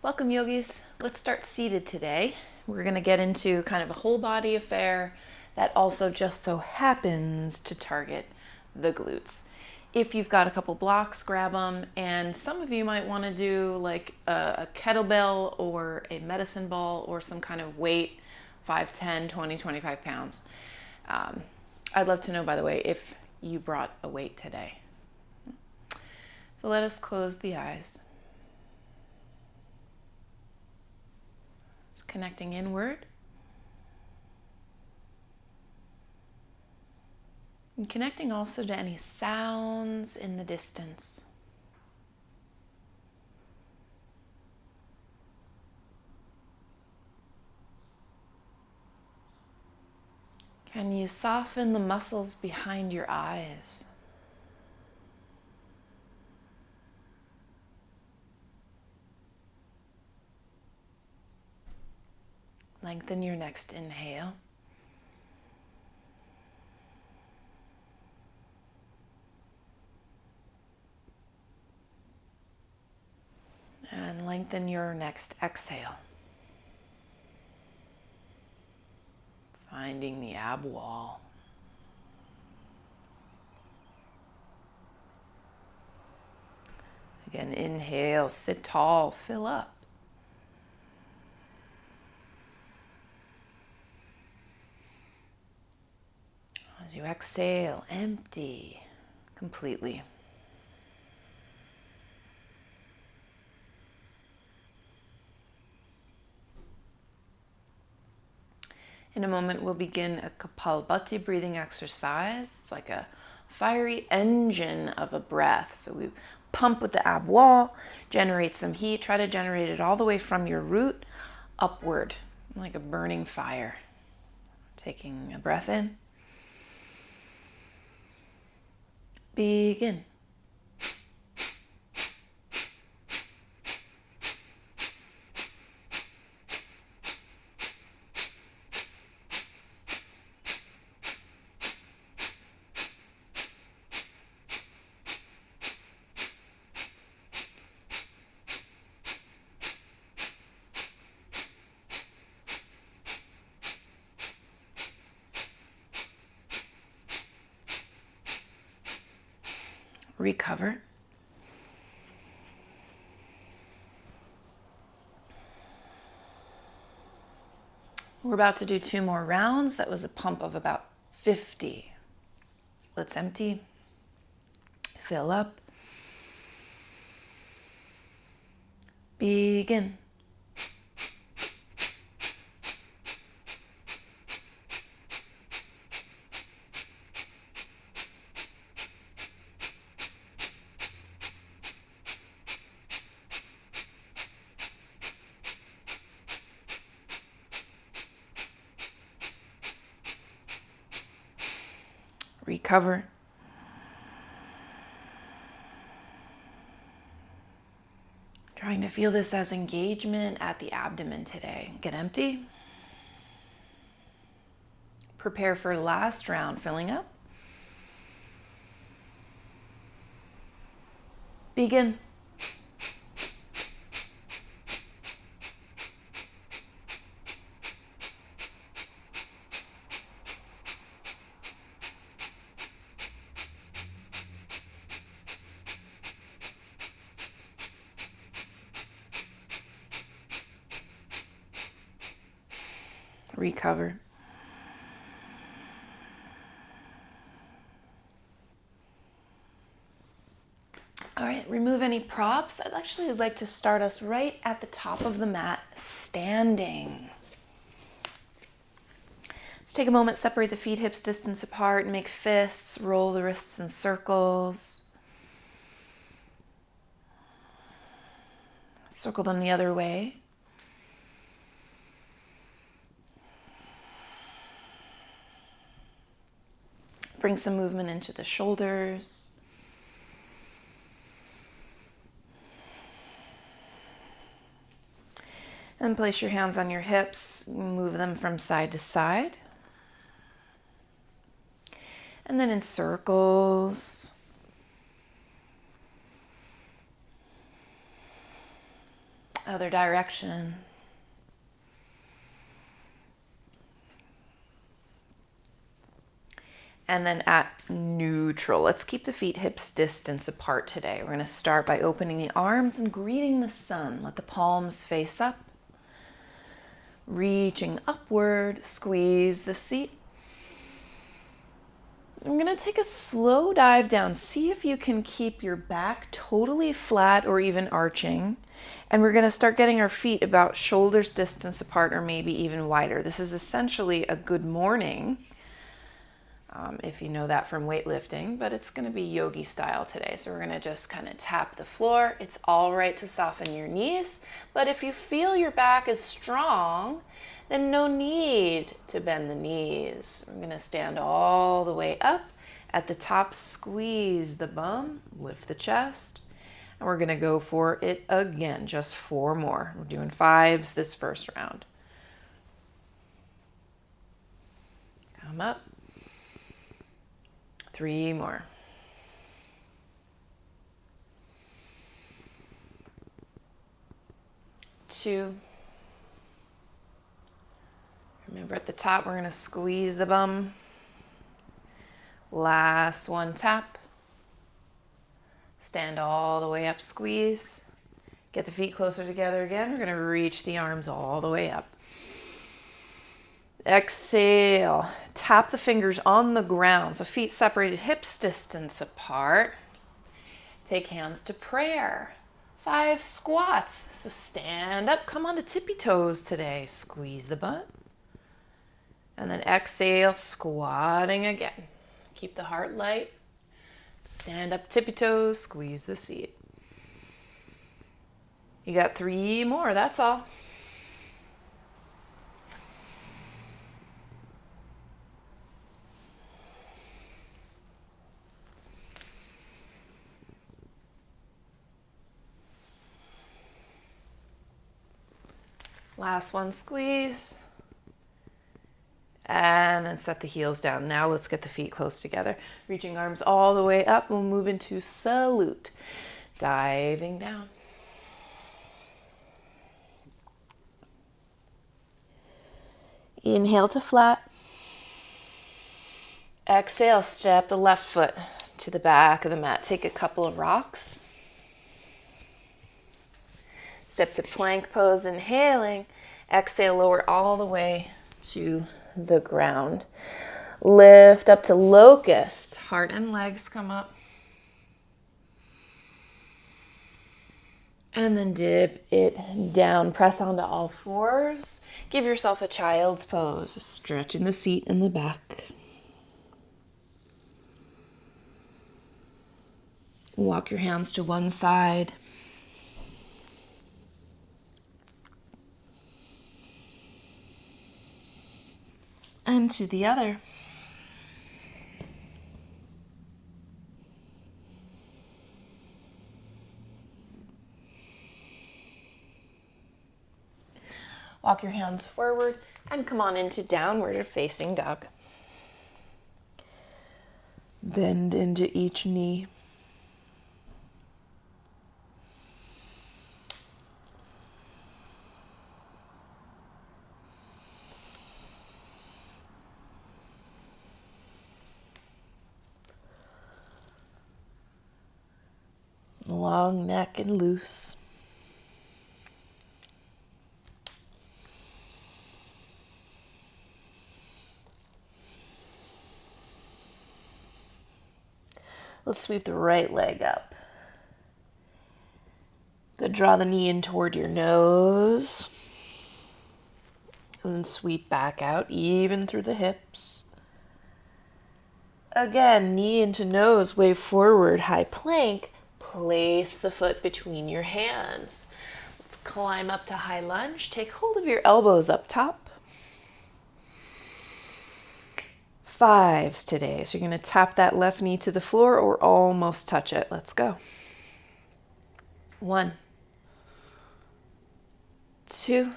Welcome, yogis. Let's start seated today. We're going to get into kind of a whole body affair that also just so happens to target the glutes. If you've got a couple blocks, grab them. And some of you might want to do like a kettlebell or a medicine ball or some kind of weight, 5, 10, 20, 25 pounds. I'd love to know, by the way, if you brought a weight today. So let us close the eyes. Connecting inward. And connecting also to any sounds in the distance. Can you soften the muscles behind your eyes? Lengthen your next inhale. And lengthen your next exhale. Finding the ab wall. Again, inhale, sit tall, fill up. As you exhale, empty completely. In a moment, we'll begin a Kapalabhati breathing exercise. It's like a fiery engine of a breath. So we pump with the ab wall, generate some heat. Try to generate it all the way from your root upward, like a burning fire. Taking a breath in. Begin. Recover. We're about to do 2 more rounds. That was a pump of about 50. Let's empty, fill up, begin. Recover. Trying to feel this as engagement at the abdomen today. Get empty. Prepare for last round, filling up. Begin. Recover. All right, remove any props. I'd actually like to start us right at the top of the mat, standing. Let's take a moment, separate the feet, hips distance apart, and make fists, roll the wrists in circles. Circle them the other way. Bring some movement into the shoulders. And place your hands on your hips, move them from side to side. And then in circles. Other direction. And then at neutral, let's keep the feet hips distance apart today. We're going to start by opening the arms and greeting the sun. Let the palms face up. Reaching upward, squeeze the seat. I'm going to take a slow dive down. See if you can keep your back totally flat or even arching. And we're going to start getting our feet about shoulders distance apart or maybe even wider. This is essentially a good morning, if you know that from weightlifting, but it's going to be yogi style today. So we're going to just kind of tap the floor. It's all right to soften your knees, but if you feel your back is strong, then no need to bend the knees. We're going to stand all the way up. At the top, squeeze the bum, lift the chest, and we're going to go for it again, just 4 more. We're doing 5s this first round. Come up. 3 more. 2. Remember at the top, we're going to squeeze the bum. Last one, tap. Stand all the way up, squeeze. Get the feet closer together again. We're going to reach the arms all the way up. Exhale. Tap the fingers on the ground. So feet separated, hips distance apart. Take hands to prayer. 5 squats. So stand up. Come on to tippy toes today. Squeeze the butt. And then exhale, squatting again. Keep the heart light. Stand up, tippy toes, squeeze the seat. You got 3 more, that's all. Last one, squeeze. And then set the heels down. Now let's get the feet close together. Reaching arms all the way up. We'll move into salute. Diving down. Inhale to flat. Exhale, step the left foot to the back of the mat. Take a couple of rocks. Step to plank pose, inhaling. Exhale, lower all the way to the ground. Lift up to locust. Heart and legs come up. And then dip it down. Press onto all 4s. Give yourself a child's pose. Stretching the seat in the back. Walk your hands to one side. And to the other. Walk your hands forward and come on into downward facing dog. Bend into each knee. Long neck and loose. Let's sweep the right leg up. Good, draw the knee in toward your nose. And then sweep back out, even through the hips. Again, knee into nose, wave forward, high plank. Place the foot between your hands. Let's climb up to high lunge. Take hold of your elbows up top. 5s today. So you're going to tap that left knee to the floor or almost touch it. Let's go. 1, 2,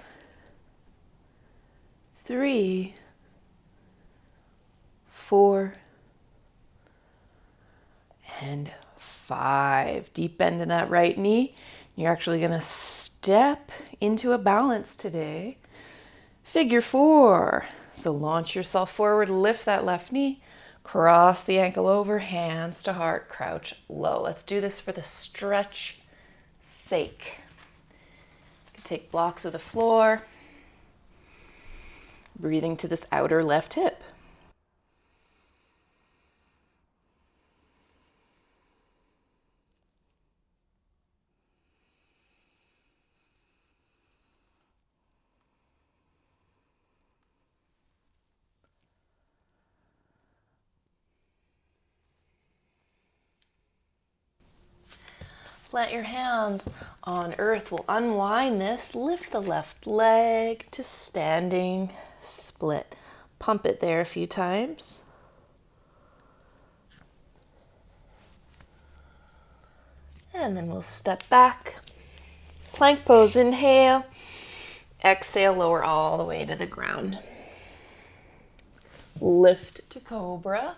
3, 4, and 5. Deep bend in that right knee. You're actually going to step into a balance today. Figure 4. So launch yourself forward, lift that left knee, cross the ankle over, hands to heart, crouch low. Let's do this for the stretch sake. You can take blocks of the floor, breathing to this outer left hip. Plant your hands on earth. We'll unwind this. Lift the left leg to standing split. Pump it there a few times. And then we'll step back. Plank pose, inhale. Exhale, lower all the way to the ground. Lift to cobra.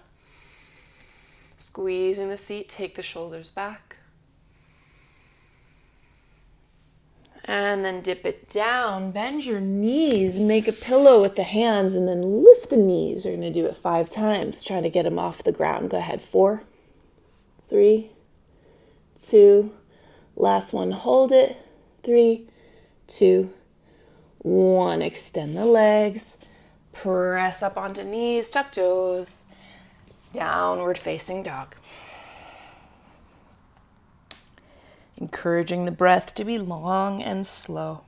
Squeezing the seat, take the shoulders back. And then dip it down, bend your knees, make a pillow with the hands, and then lift the knees. You're going to do it 5 times. Try to get them off the ground. Go ahead. 4, 3, 2, last one. Hold it. 3, 2, 1. Extend the legs. Press up onto knees, tuck toes. Downward facing dog. Encouraging the breath to be long and slow.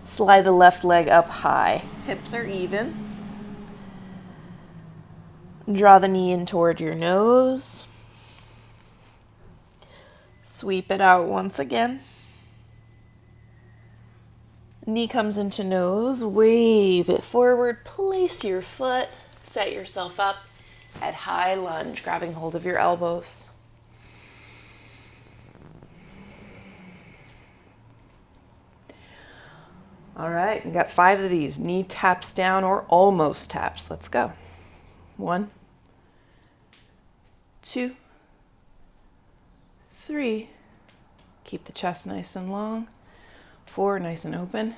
Slide the left leg up high. Hips are even. Draw the knee in toward your nose. Sweep it out once again. Knee comes into nose, wave it forward, place your foot, set yourself up at high lunge, grabbing hold of your elbows. All right, we got 5 of these. Knee taps down or almost taps. Let's go. 1, 2, 3. Keep the chest nice and long. 4, nice and open.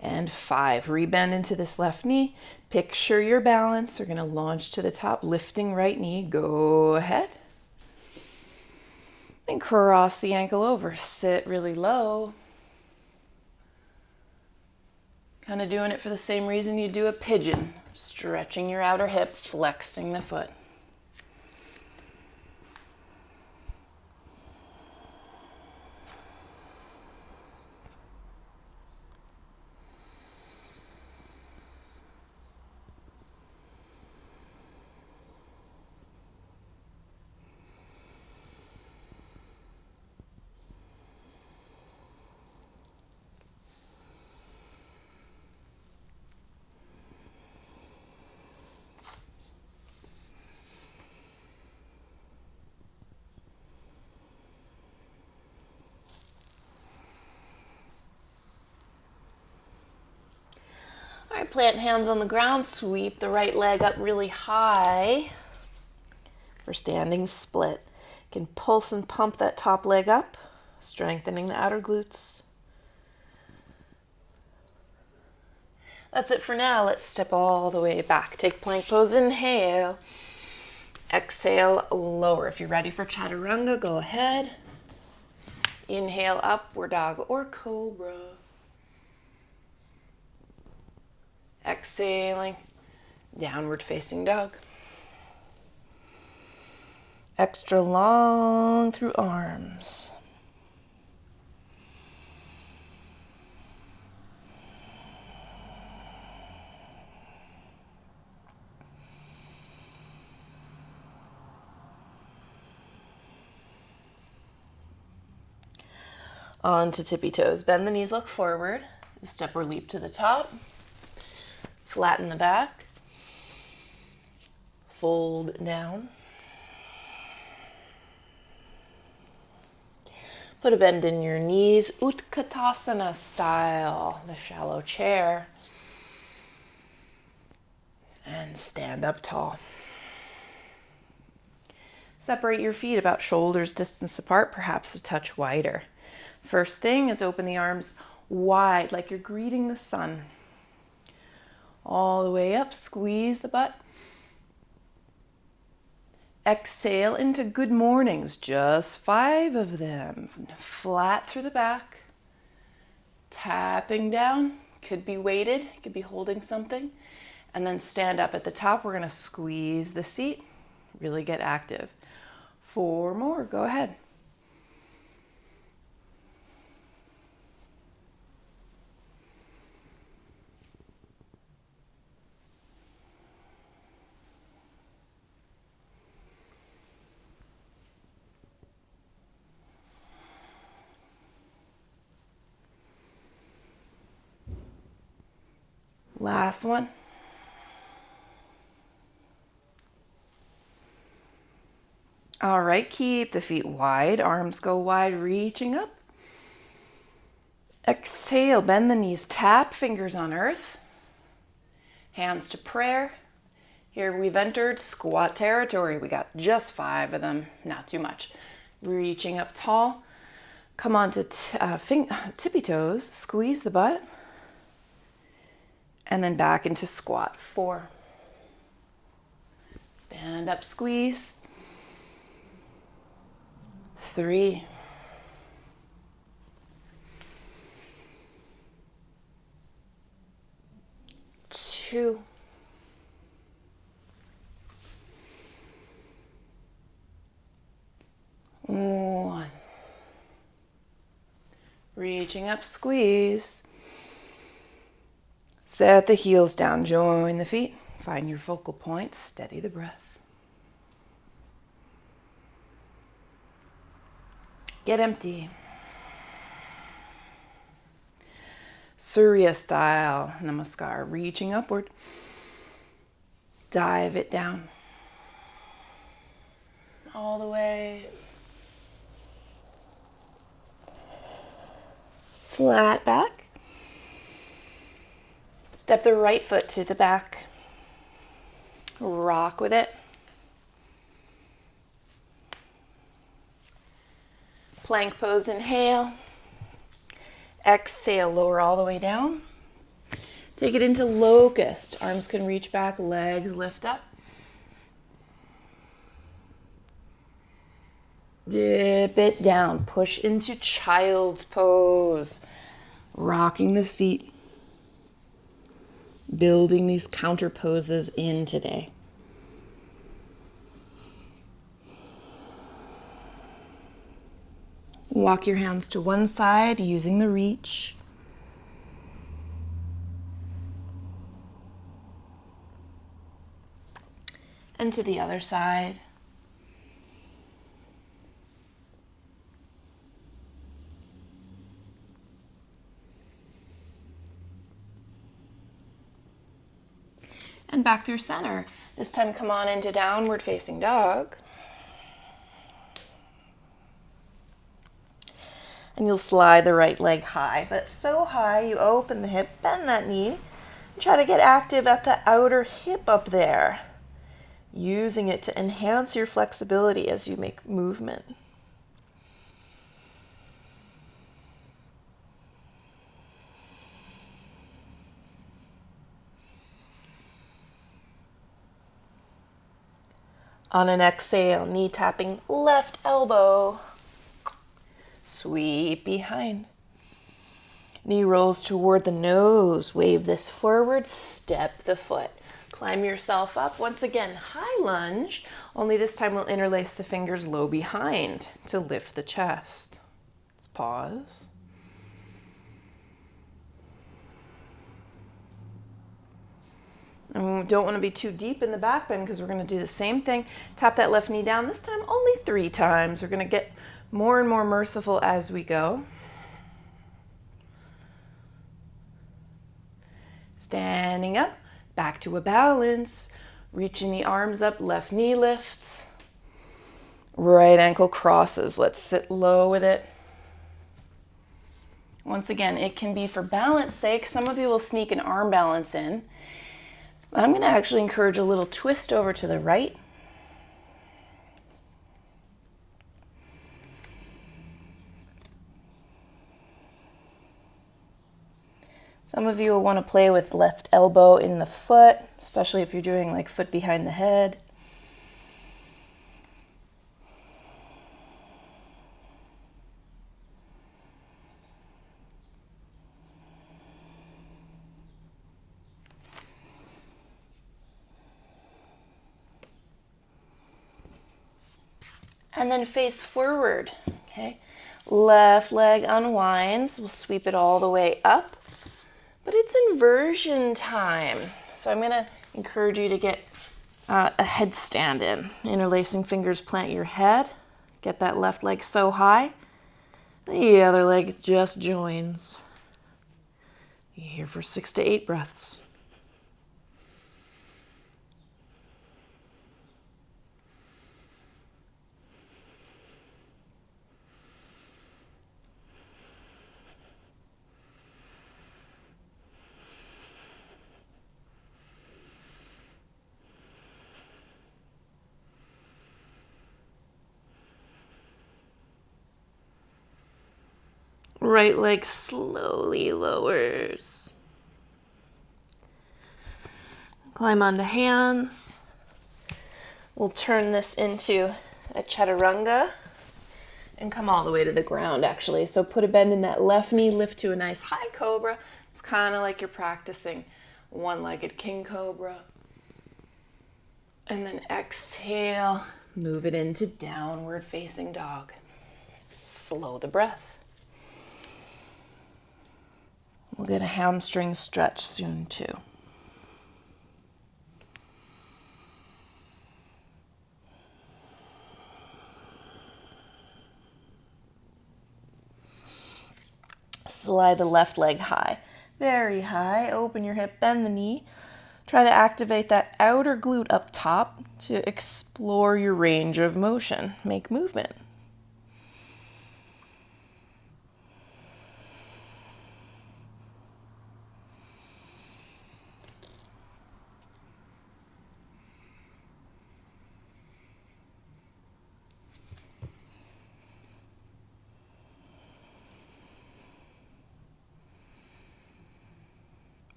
And 5, rebend into this left knee. Picture your balance. We're going to launch to the top, lifting right knee. Go ahead. And cross the ankle over. Sit really low. Kind of doing it for the same reason you do a pigeon. Stretching your outer hip, flexing the foot. All right, plant hands on the ground, sweep the right leg up really high for standing split. You can pulse and pump that top leg up, strengthening the outer glutes. That's it for now. Let's step all the way back. Take plank pose, inhale. Exhale, lower. If you're ready for chaturanga, go ahead. Inhale, upward dog or cobra. Exhaling, downward facing dog. Extra long through arms. On to tippy toes. Bend the knees, look forward. Step or leap to the top. Flatten the back. Fold down. Put a bend in your knees, Utkatasana style, the shallow chair. And stand up tall. Separate your feet about shoulders distance apart, perhaps a touch wider. First thing is open the arms wide, like you're greeting the sun. All the way up, squeeze the butt. Exhale into good mornings, just 5 of them. Flat through the back. Tapping down, could be weighted, could be holding something. And then stand up at the top. We're going to squeeze the seat, really get active. 4 more, go ahead. Last one. All right, keep the feet wide, arms go wide, reaching up. Exhale, bend the knees, tap fingers on earth. Hands to prayer. Here we've entered squat territory. We got just 5 of them, not too much. Reaching up tall. Come on to tippy toes, squeeze the butt. And then back into squat. 4. Stand up, squeeze. 3. 2. 1. Reaching up, squeeze. Set the heels down, join the feet. Find your focal point, steady the breath. Get empty. Surya style, namaskar, reaching upward. Dive it down. All the way. Flat back. Step the right foot to the back. Rock with it. Plank pose, inhale. Exhale, lower all the way down. Take it into locust. Arms can reach back, legs lift up. Dip it down. Push into child's pose. Rocking the seat. Building these counter poses in today. Walk your hands to one side using the reach. And to the other side. And back through center. This time come on into downward facing dog. And you'll slide the right leg high, but so high you open the hip, bend that knee, and try to get active at the outer hip up there, using it to enhance your flexibility as you make movement. On an exhale, knee tapping left elbow. Sweep behind. Knee rolls toward the nose. Wave this forward, step the foot. Climb yourself up. Once again, high lunge, only this time we'll interlace the fingers low behind to lift the chest. Let's pause. And we don't want to be too deep in the back bend because we're going to do the same thing. Tap that left knee down, this time only 3 times. We're going to get more and more merciful as we go. Standing up, back to a balance. Reaching the arms up, left knee lifts. Right ankle crosses. Let's sit low with it. Once again, it can be for balance sake. Some of you will sneak an arm balance in. I'm going to actually encourage a little twist over to the right. Some of you will want to play with left elbow in the foot, especially if you're doing like foot behind the head. And then face forward, okay? Left leg unwinds. We'll sweep it all the way up. But it's inversion time. So I'm going to encourage you to get a headstand in. Interlacing fingers, plant your head. Get that left leg so high. The other leg just joins. You're here for 6 to 8 breaths. Right leg slowly lowers. Climb onto hands. We'll turn this into a chaturanga and come all the way to the ground actually. So put a bend in that left knee, lift to a nice high cobra. It's kind of like you're practicing one-legged king cobra. And then exhale, move it into downward facing dog. Slow the breath. We'll get a hamstring stretch soon too. Slide the left leg high, very high. Open your hip, bend the knee. Try to activate that outer glute up top to explore your range of motion. Make movement.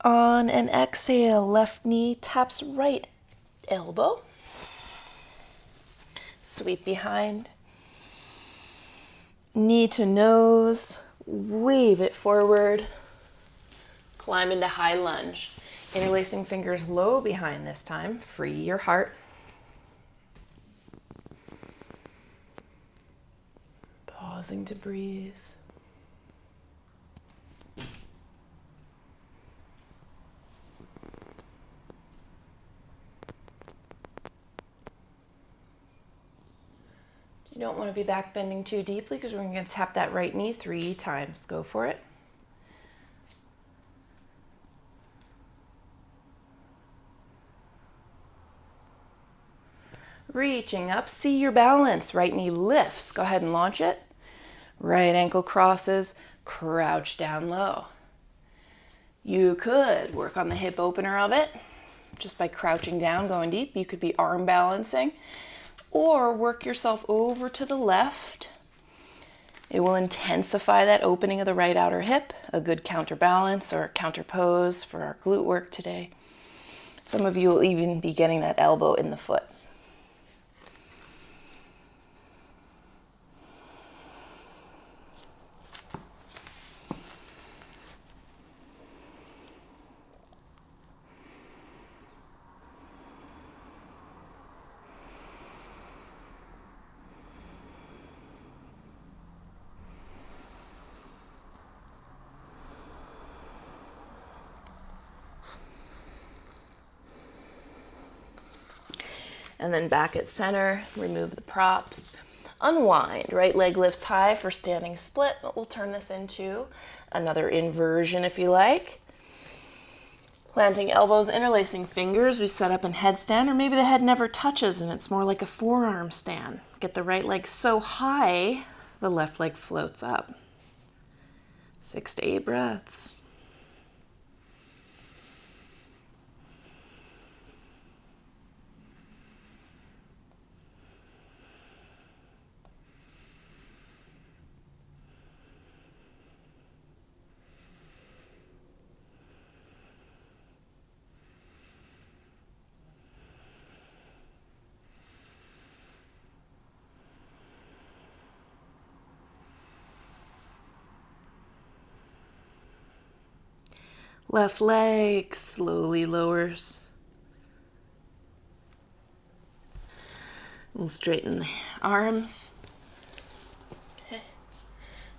On an exhale, left knee taps right elbow. Sweep behind. Knee to nose. Wave it forward. Climb into high lunge. Interlacing fingers low behind this time. Free your heart. Pausing to breathe. You don't want to be back bending too deeply because we're going to tap that right knee 3 times. Go for it. Reaching up, see your balance. Right knee lifts. Go ahead and launch it. Right ankle crosses, crouch down low. You could work on the hip opener of it just by crouching down, going deep. You could be arm balancing. Or work yourself over to the left. It will intensify that opening of the right outer hip, a good counterbalance or counter pose for our glute work today. Some of you will even be getting that elbow in the foot. And then back at center, remove the props. Unwind, right leg lifts high for standing split, but we'll turn this into another inversion if you like. Planting elbows, interlacing fingers, we set up in headstand, or maybe the head never touches and it's more like a forearm stand. Get the right leg so high, the left leg floats up. 6 to 8 breaths. Left leg slowly lowers. We'll straighten the arms. Okay.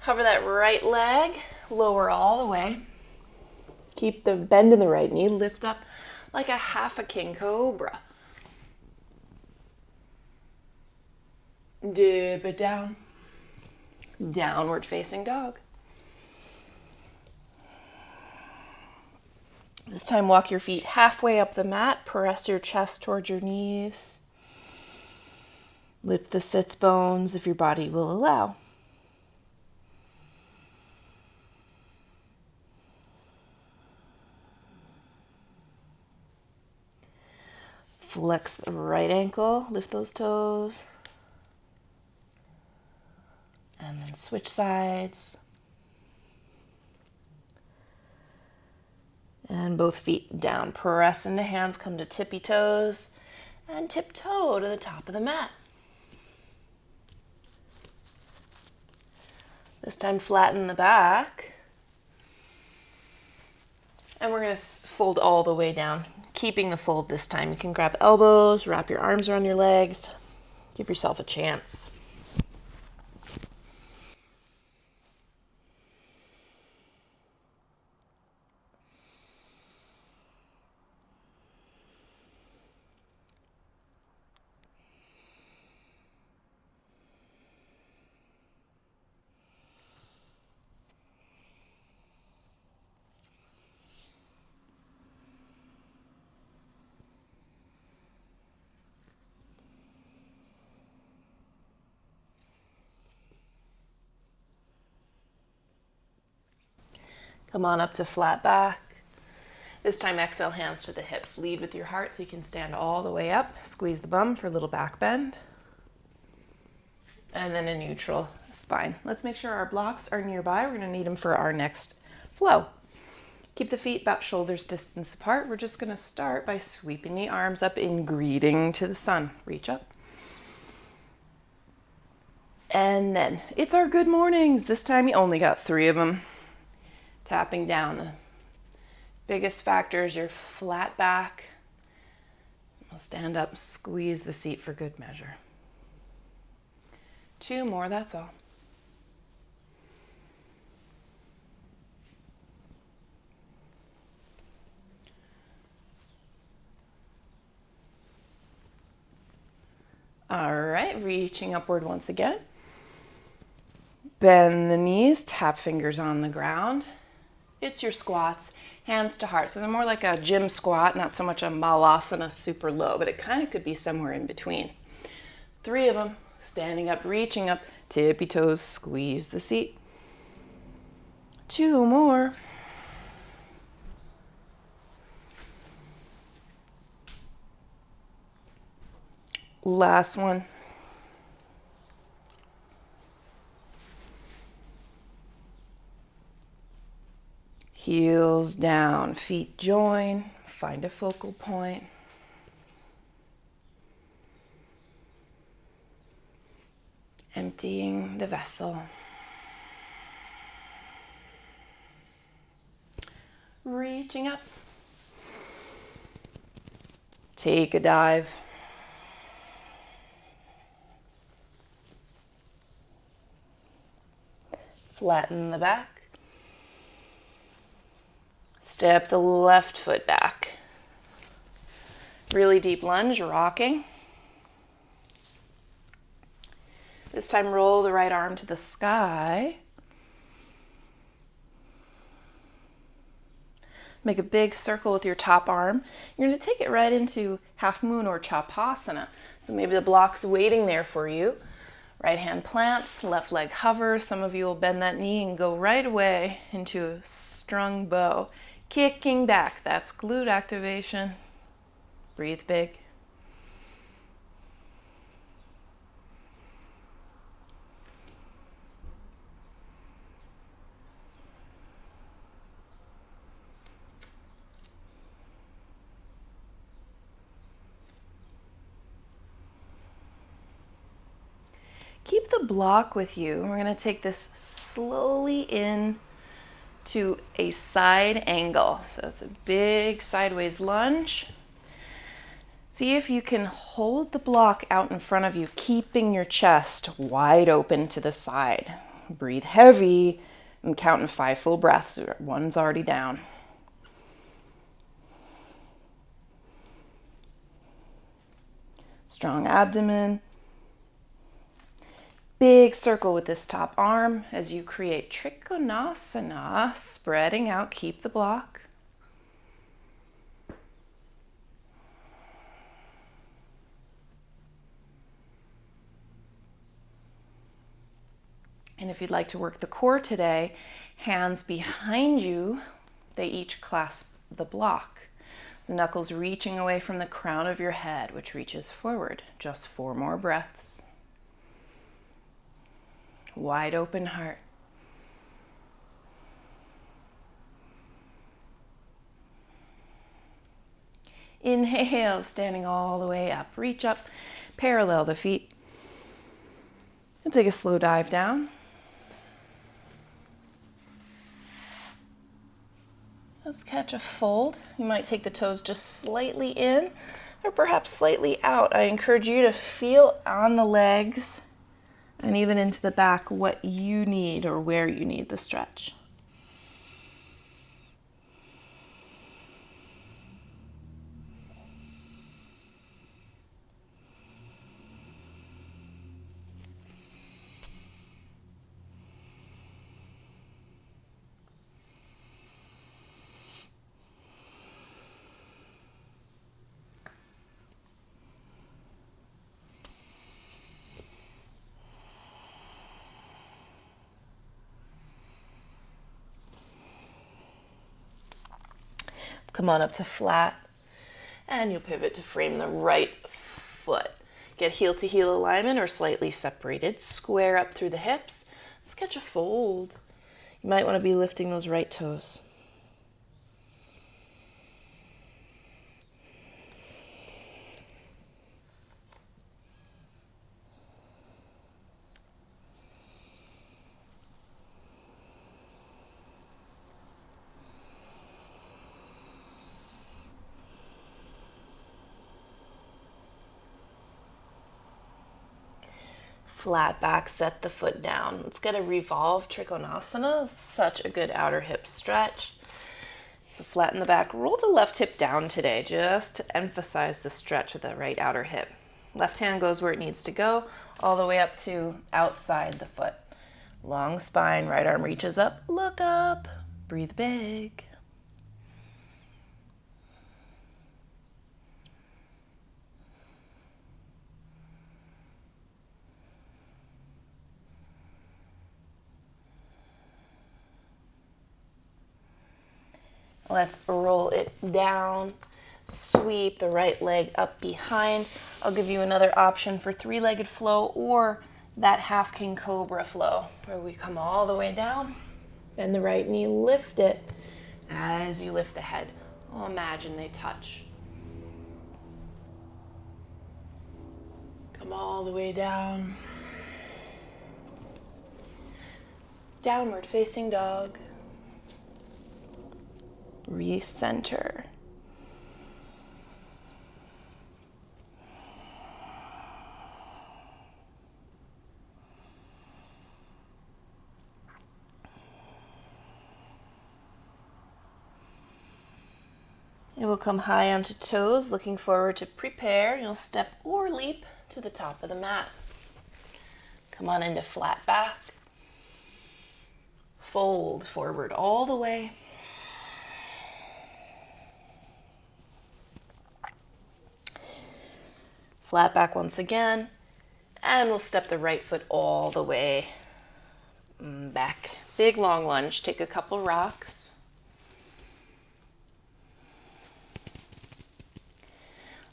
Hover that right leg, lower all the way. Keep the bend in the right knee, lift up like a half a king cobra. Dip it down. Downward facing dog. This time walk your feet halfway up the mat, press your chest towards your knees. Lift the sits bones if your body will allow. Flex the right ankle, lift those toes. And then switch sides. And both feet down. Press into hands, come to tippy toes, and tiptoe to the top of the mat. This time flatten the back. And we're going to fold all the way down. Keeping the fold this time. You can grab elbows, wrap your arms around your legs. Give yourself a chance. Come on up to flat back. This time exhale, hands to the hips. Lead with your heart so you can stand all the way up. Squeeze the bum for a little back bend. And then a neutral spine. Let's make sure our blocks are nearby. We're going to need them for our next flow. Keep the feet about shoulders distance apart. We're just going to start by sweeping the arms up in greeting to the sun. Reach up. And then it's our good mornings. This time you only got 3 of them. Tapping down. The biggest factor is your flat back. We'll stand up, squeeze the seat for good measure. 2 more, that's all. All right, reaching upward once again. Bend the knees, tap fingers on the ground. It's your squats, hands to heart. So they're more like a gym squat, not so much a malasana super low, but it kind of could be somewhere in between. 3 of them, standing up, reaching up, tippy toes, squeeze the seat. 2 more. Last one. Heels down, feet join, find a focal point. Emptying the vessel. Reaching up. Take a dive. Flatten the back. Step the left foot back. Really deep lunge, rocking. This time roll the right arm to the sky. Make a big circle with your top arm. You're going to take it right into half moon or chapasana. So maybe the block's waiting there for you. Right hand plants, left leg hovers. Some of you will bend that knee and go right away into a strung bow. Kicking back, that's glute activation. Breathe big. Keep the block with you. We're going to take this slowly in to a side angle. So it's a big sideways lunge. See if you can hold the block out in front of you, keeping your chest wide open to the side. Breathe heavy. I'm counting 5 full breaths. One's already down. Strong abdomen. Big circle with this top arm as you create Trikonasana, spreading out, keep the block. And if you'd like to work the core today, hands behind you, they each clasp the block. So knuckles reaching away from the crown of your head, which reaches forward. Just 4 more breaths. Wide open heart. Inhale, standing all the way up. Reach up, parallel the feet. And take a slow dive down. Let's catch a fold. You might take the toes just slightly in or perhaps slightly out. I encourage you to feel on the legs and even into the back what you need or where you need the stretch. Come on up to flat, and you'll pivot to frame the right foot. Get heel to heel alignment or slightly separated. Square up through the hips. Let's catch a fold. You might want to be lifting those right toes. Flat back, set the foot down. Let's get a revolve Trikonasana. Such a good outer hip stretch. So flatten the back, roll the left hip down today, just to emphasize the stretch of the right outer hip. Left hand goes where it needs to go, all the way up to outside the foot. Long spine, right arm reaches up, look up, breathe big. Let's roll it down, sweep the right leg up behind. I'll give you another option for 3-legged flow or that half king cobra flow, where we come all the way down, bend the right knee, lift it as you lift the head. Oh, imagine they touch. Come all the way down. Downward facing dog. Recenter. And we'll come high onto toes, looking forward to prepare. You'll step or leap to the top of the mat. Come on into flat back. Fold forward all the way. Flat back once again, And we'll step the right foot all the way back. Big long lunge. Take a couple rocks.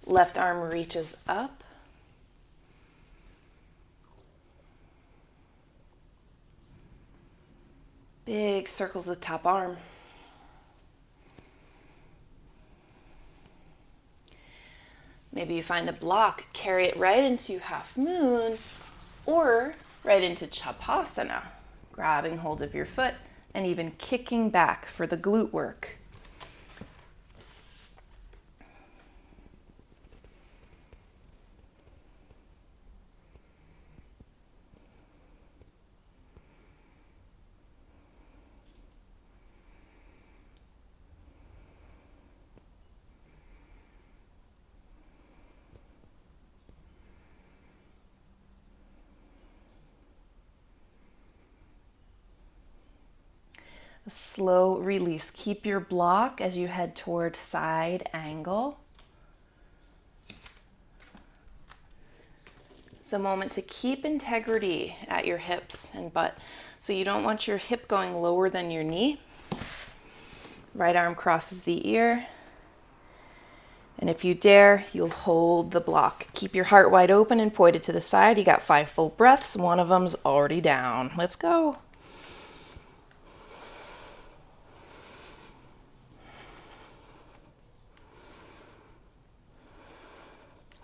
Left arm reaches up. Big circles with top arm. Maybe you find a block, carry it right into half moon or right into Chapasana, grabbing hold of your foot and even kicking back for the glute work. A slow release. Keep your block as you head toward side angle. It's a moment to keep integrity at your hips and butt. So you don't want your hip going lower than your knee. Right arm crosses the ear. And if you dare, you'll hold the block. Keep your heart wide open and pointed to the side. You got 5 full breaths. One of them's already down. Let's go.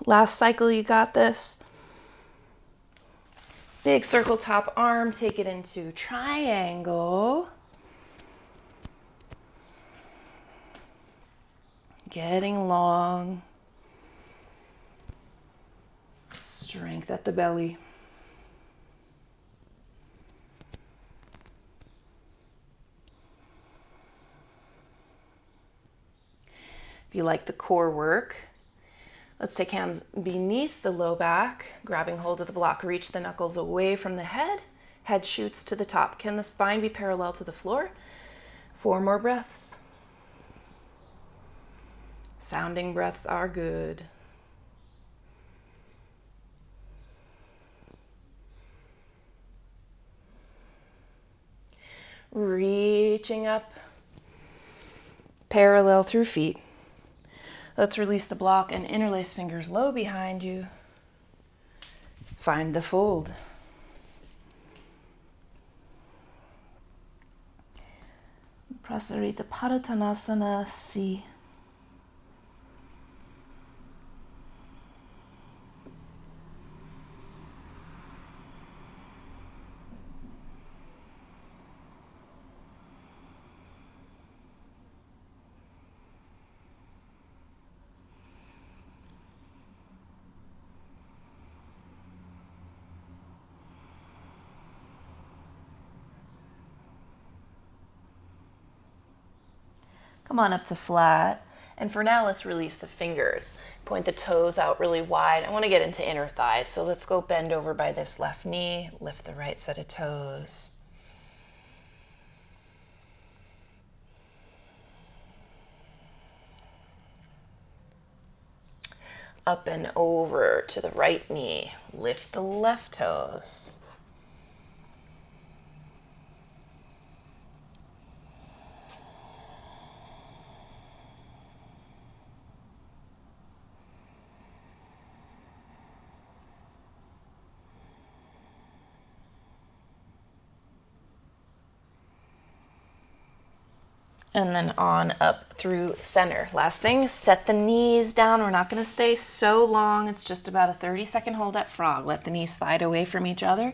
Last cycle, you got this. Big circle top arm, take it into triangle. Getting long. Strength at the belly. If you like the core work, let's take hands beneath the low back, grabbing hold of the block. Reach the knuckles away from the head. Head shoots to the top. Can the spine be parallel to the floor? 4 more breaths. Sounding breaths are good. Reaching up, parallel through feet. Let's release the block and interlace fingers low behind you. Find the fold. Prasarita Padottanasana C. Come on up to flat. And for now, let's release the fingers. Point the toes out really wide. I want to get into inner thighs. So let's go bend over by this left knee. Lift the right set of toes. Up and over to the right knee. Lift the left toes. And then on up through center. Last thing, set the knees down. We're not going to stay so long. It's just about a 30-second hold at frog. Let the knees slide away from each other.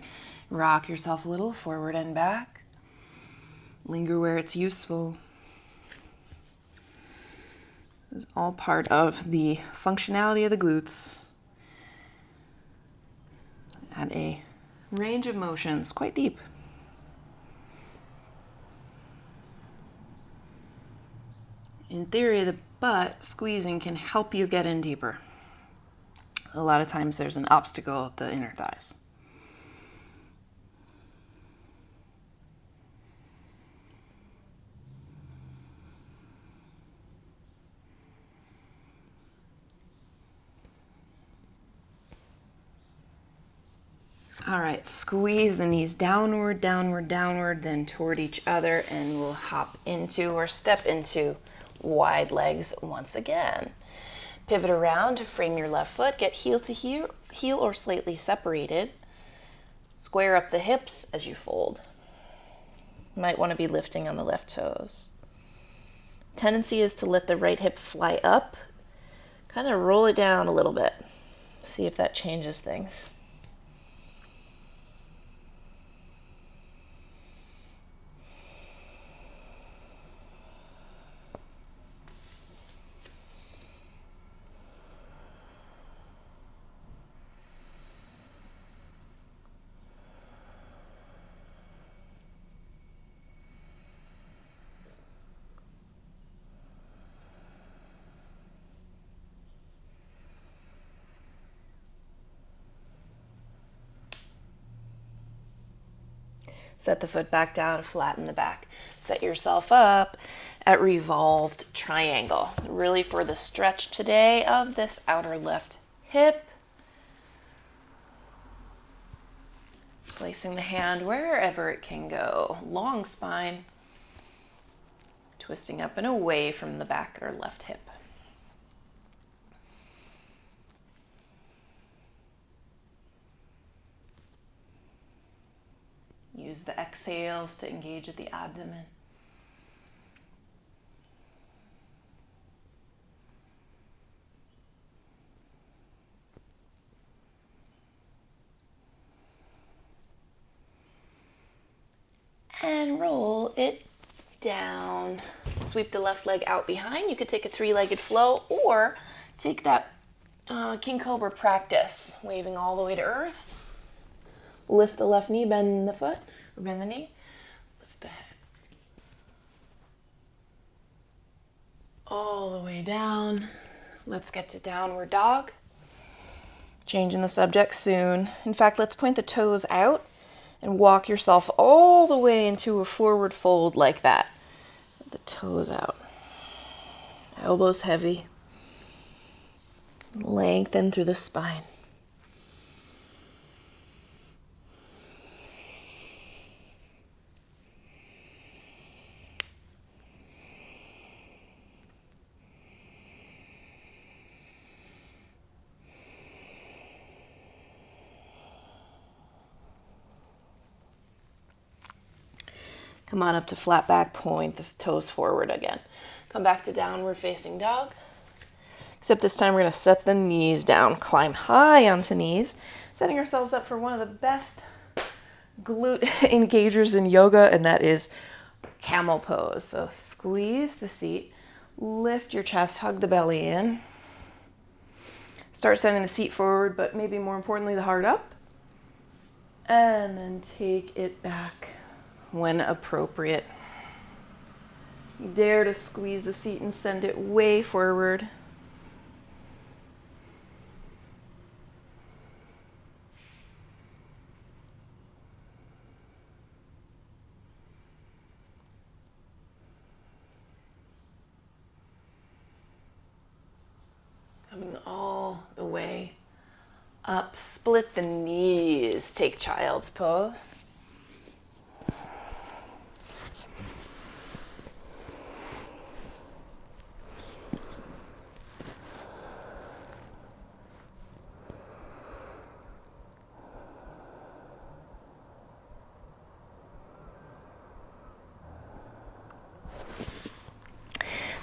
Rock yourself a little forward and back. Linger where it's useful. This is all part of the functionality of the glutes at a range of motions, quite deep. In theory, the butt squeezing can help you get in deeper. A lot of times there's an obstacle at the inner thighs. All right, squeeze the knees downward, downward, downward, then toward each other, and we'll hop into or step into wide legs once again. Pivot around to frame your left foot, get heel to heel or slightly separated. Square up the hips as you fold. You might want to be lifting on the left toes. Tendency is to let the right hip fly up, kind of roll it down a little bit. See if that changes things. Set the foot back down, flatten the back. Set yourself up at revolved triangle. Really for the stretch today of this outer left hip. Placing the hand wherever it can go. Long spine. Twisting up and away from the back or left hip. Use the exhales to engage at the abdomen. And roll it down. Sweep the left leg out behind. You could take a three-legged flow or take that King Cobra practice, waving all the way to earth. Lift the left knee, bend the foot, or bend the knee. Lift the head. All the way down. Let's get to downward dog. Changing the subject soon. In fact, let's point the toes out and walk yourself all the way into a forward fold like that. The toes out. Elbows heavy. Lengthen through the spine. Come on up to flat back, point the toes forward again. Come back to downward facing dog. Except this time we're going to set the knees down, climb high onto knees, setting ourselves up for one of the best glute engagers in yoga, and that is camel pose. So squeeze the seat, lift your chest, hug the belly in. Start sending the seat forward, but maybe more importantly, the heart up. And then take it back when appropriate. You dare to squeeze the seat and send it way forward. Coming all the way up, split the knees, take child's pose.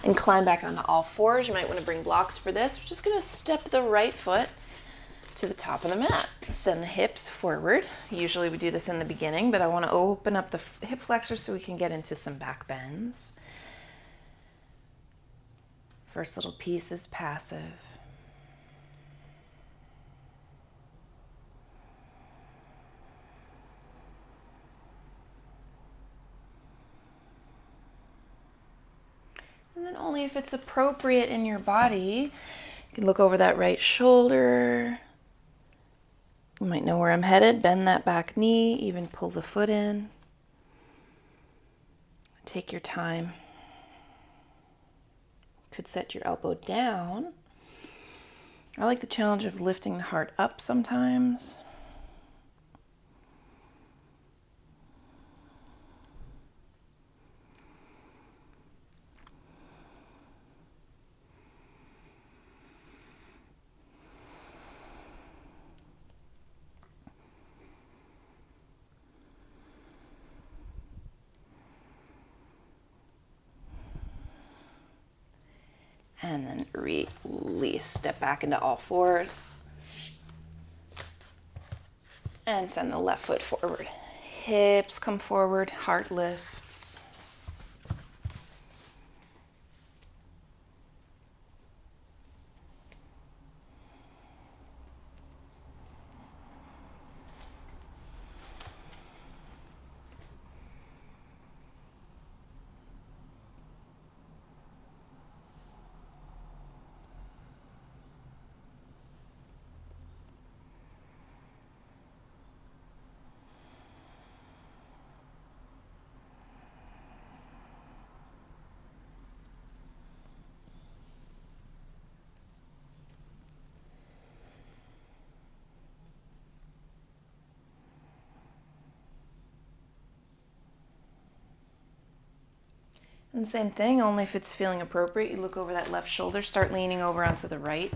And climb back onto all fours. You might want to bring blocks for this. We're just going to step the right foot to the top of the mat. Send the hips forward. Usually we do this in the beginning, but I want to open up the hip flexors so we can get into some back bends. First little piece is passive. And then only if it's appropriate in your body, you can look over that right shoulder. You might know where I'm headed. Bend that back knee, even pull the foot in. Take your time. Could set your elbow down. I like the challenge of lifting the heart up sometimes. And then release. Step back into all fours. And send the left foot forward. Hips come forward, heart lifts. And same thing, only if it's feeling appropriate, you look over that left shoulder, start leaning over onto the right.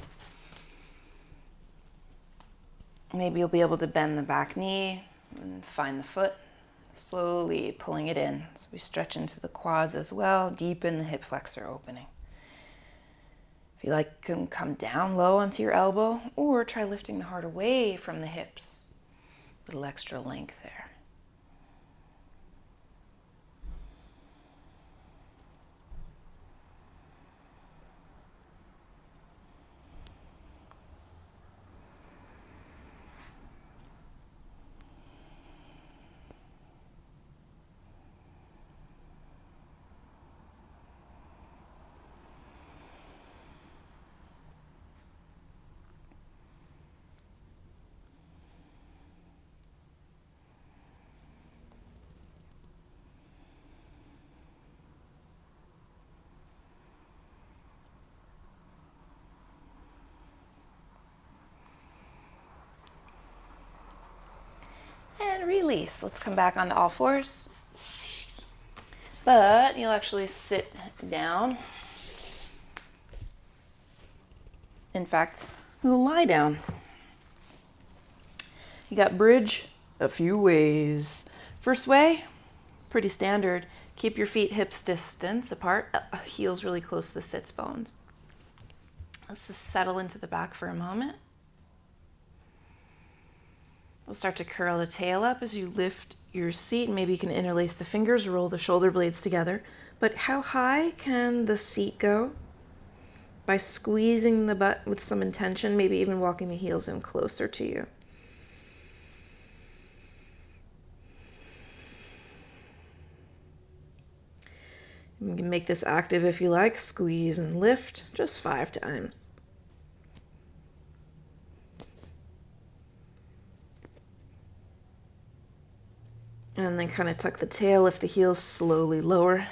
Maybe you'll be able to bend the back knee and find the foot, slowly pulling it in. So we stretch into the quads as well, deepen the hip flexor opening. If you like, you can come down low onto your elbow or try lifting the heart away from the hips. A little extra length there. And release. Let's come back onto all fours. But you'll actually sit down. In fact, we'll lie down. You got bridge a few ways. First way, pretty standard. Keep your feet hips distance apart, heels really close to the sits bones. Let's just settle into the back for a moment. We'll start to curl the tail up as you lift your seat. Maybe you can interlace the fingers, roll the shoulder blades together. But how high can the seat go? By squeezing the butt with some intention, maybe even walking the heels in closer to you. You can make this active if you like. Squeeze and lift just 5 times. And then kind of tuck the tail, lift the heels slowly lower.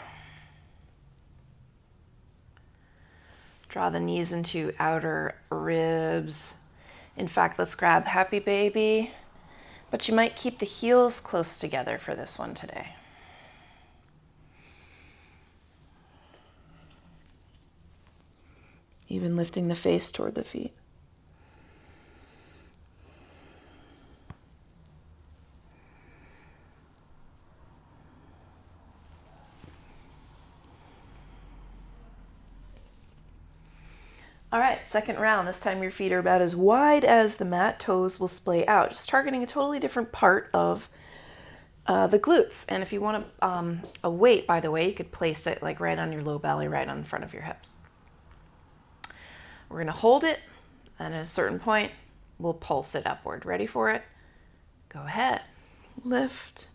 Draw the knees into outer ribs. In fact, let's grab happy baby. But you might keep the heels close together for this one today. Even lifting the face toward the feet. All right, second round. This time your feet are about as wide as the mat. Toes will splay out, just targeting a totally different part of the glutes. And if you want a weight, by the way, you could place it like right on your low belly, right on the front of your hips. We're going to hold it, and at a certain point, we'll pulse it upward. Ready for it? Go ahead. Lift.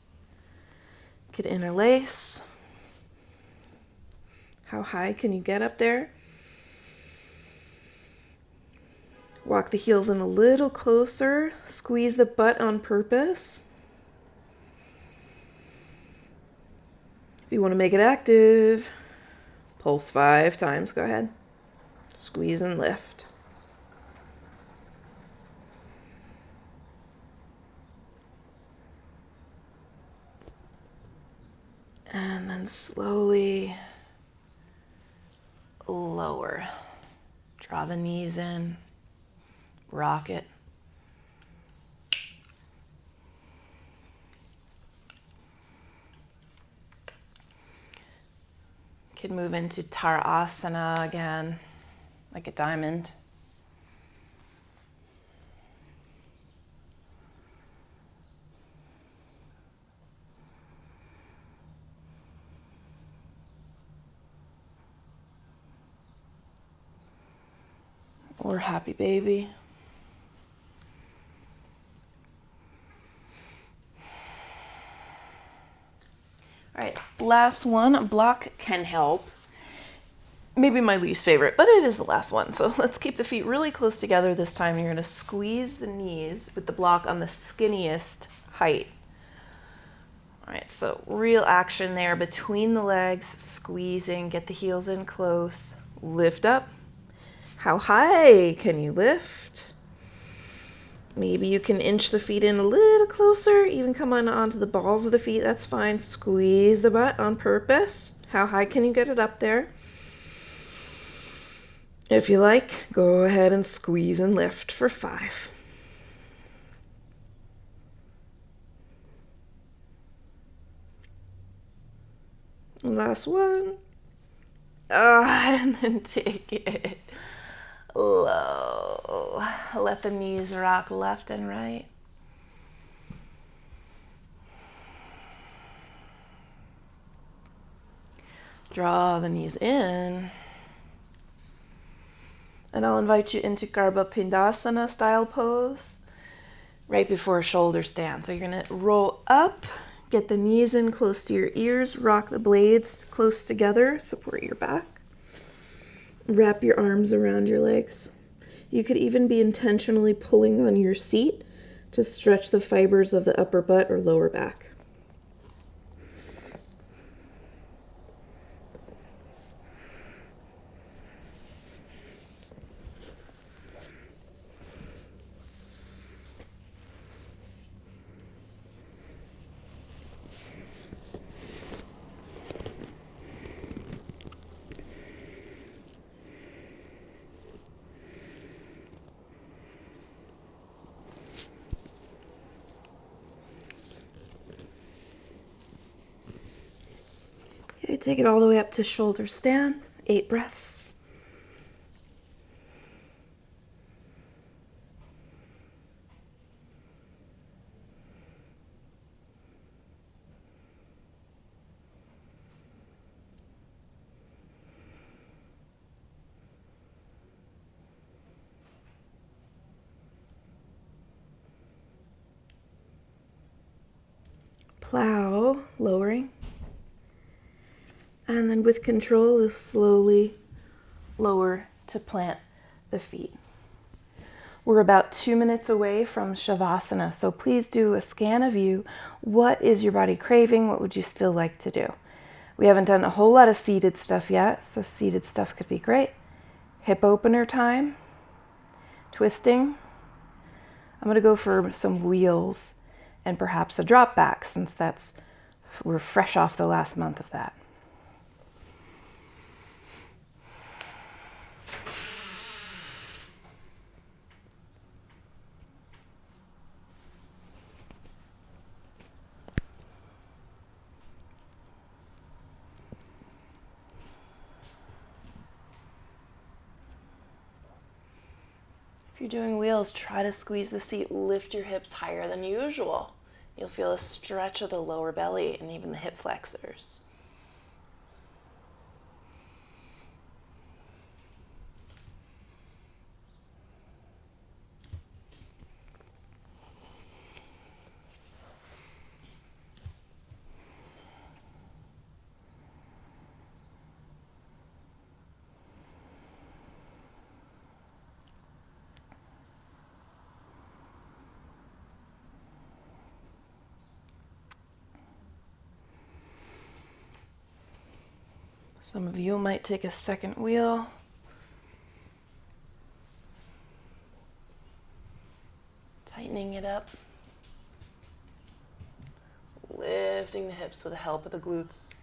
You could interlace. How high can you get up there? Walk the heels in a little closer. Squeeze the butt on purpose. If you want to make it active, pulse 5 times. Go ahead. Squeeze and lift. And then slowly lower. Draw the knees in. Rock it. Could move into Tara Asana again. like a diamond. Or happy baby. All right, last one. A block can help. Maybe my least favorite, but it is the last one. So let's keep the feet really close together this time. You're gonna squeeze the knees with the block on the skinniest height. All right, so real action there between the legs, squeezing, get the heels in close, lift up. How high can you lift? Maybe you can inch the feet in a little closer, even come on onto the balls of the feet, that's fine. Squeeze the butt on purpose. How high can you get it up there? If you like, go ahead and squeeze and lift for 5. Last one. And then take it low. Let the knees rock left and right. Draw the knees in. And I'll invite you into Garbha Pindasana style pose right before a shoulder stand. So you're going to roll up, get the knees in close to your ears, rock the blades close together, support your back. Wrap your arms around your legs. You could even be intentionally pulling on your seat to stretch the fibers of the upper butt or lower back. Okay, take it all the way up to shoulder stand. 8 breaths. Plow, lowering. And then with control, we'll slowly lower to plant the feet. We're about 2 minutes away from Shavasana, so please do a scan of you. What is your body craving? What would you still like to do? We haven't done a whole lot of seated stuff yet, so seated stuff could be great. Hip opener time, twisting. I'm going to go for some wheels and perhaps a drop back, since we're fresh off the last month of that. If you're doing wheels, try to squeeze the seat, lift your hips higher than usual. You'll feel a stretch of the lower belly and even the hip flexors. Some of you might take a second wheel. Tightening it up. Lifting the hips with the help of the glutes.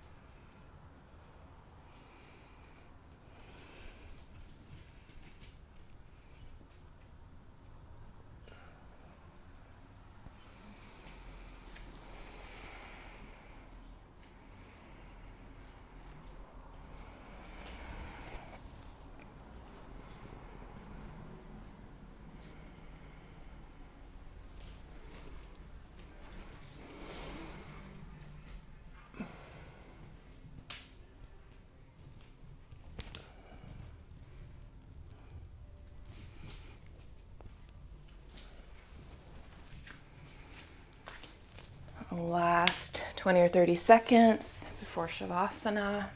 Last 20 or 30 seconds before Shavasana.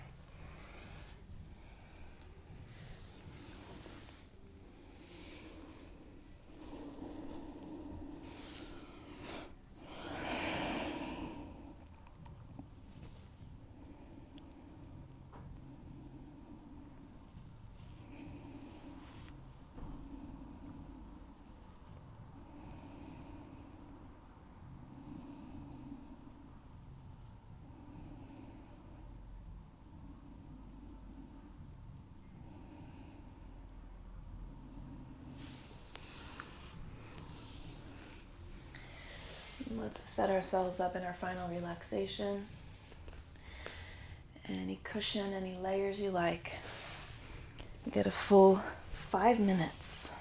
Let's set ourselves up in our final relaxation. Any cushion, any layers you like. You get a full 5 minutes.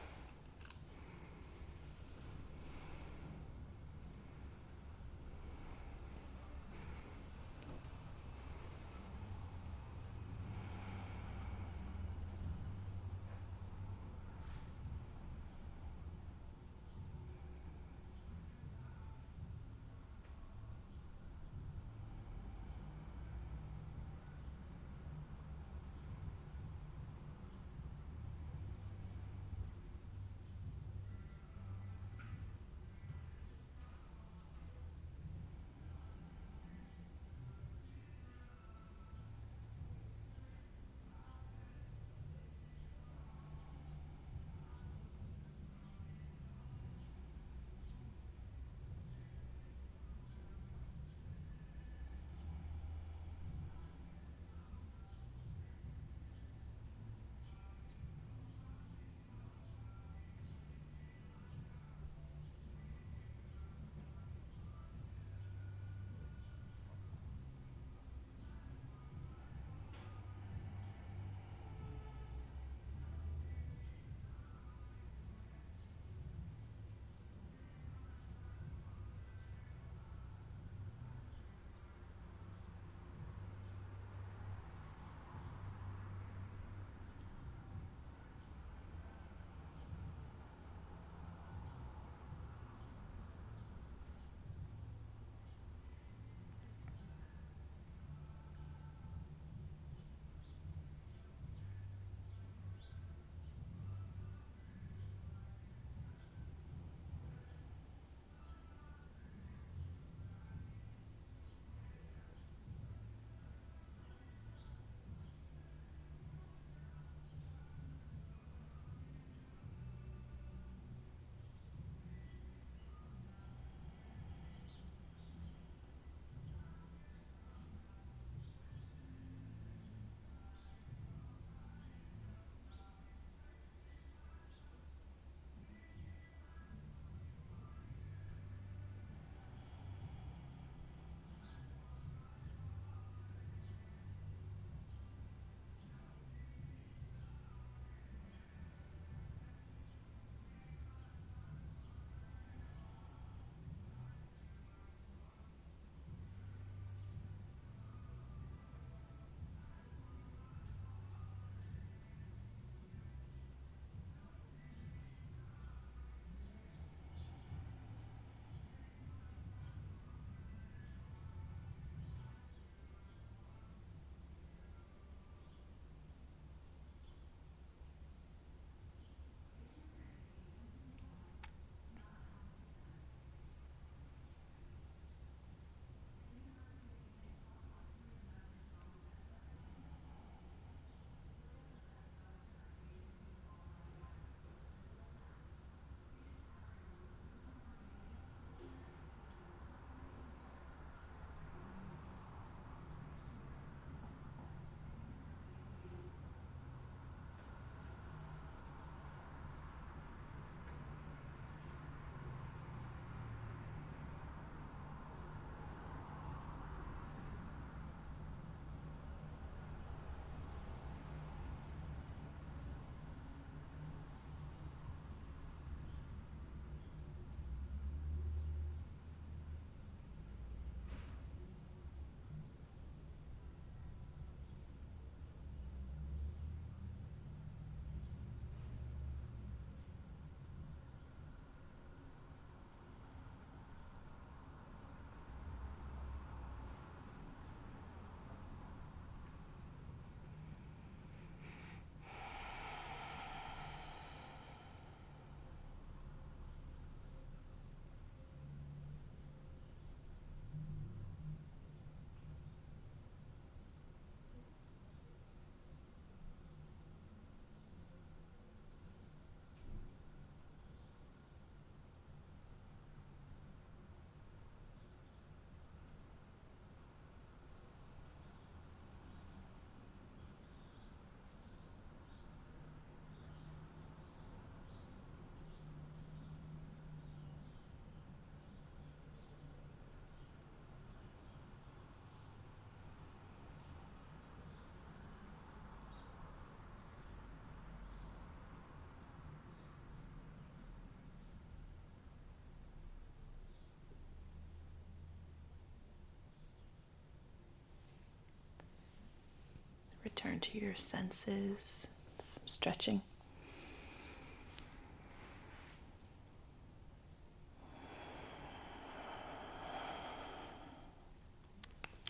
return to your senses. Some stretching.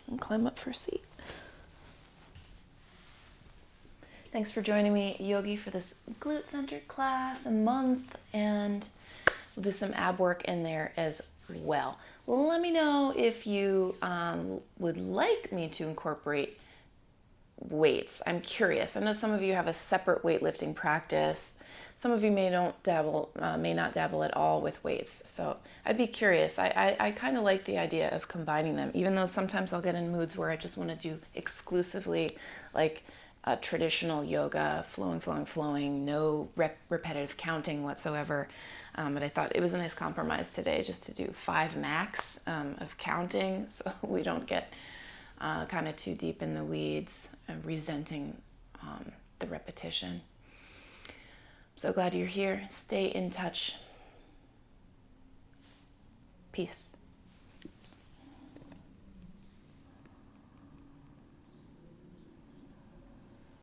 And climb up for a seat. Thanks for joining me, Yogi, for this glute-centered class a month, and we'll do some ab work in there as well. Let me know if you would like me to incorporate weights. I'm curious. I know some of you have a separate weightlifting practice. Some of you may not dabble at all with weights. So I'd be curious. I kind of like the idea of combining them, even though sometimes I'll get in moods where I just want to do exclusively like traditional yoga, flowing, no repetitive counting whatsoever. But I thought it was a nice compromise today just to do 5 max of counting, so we don't get kind of too deep in the weeds, resenting the repetition. So glad you're here. Stay in touch. Peace.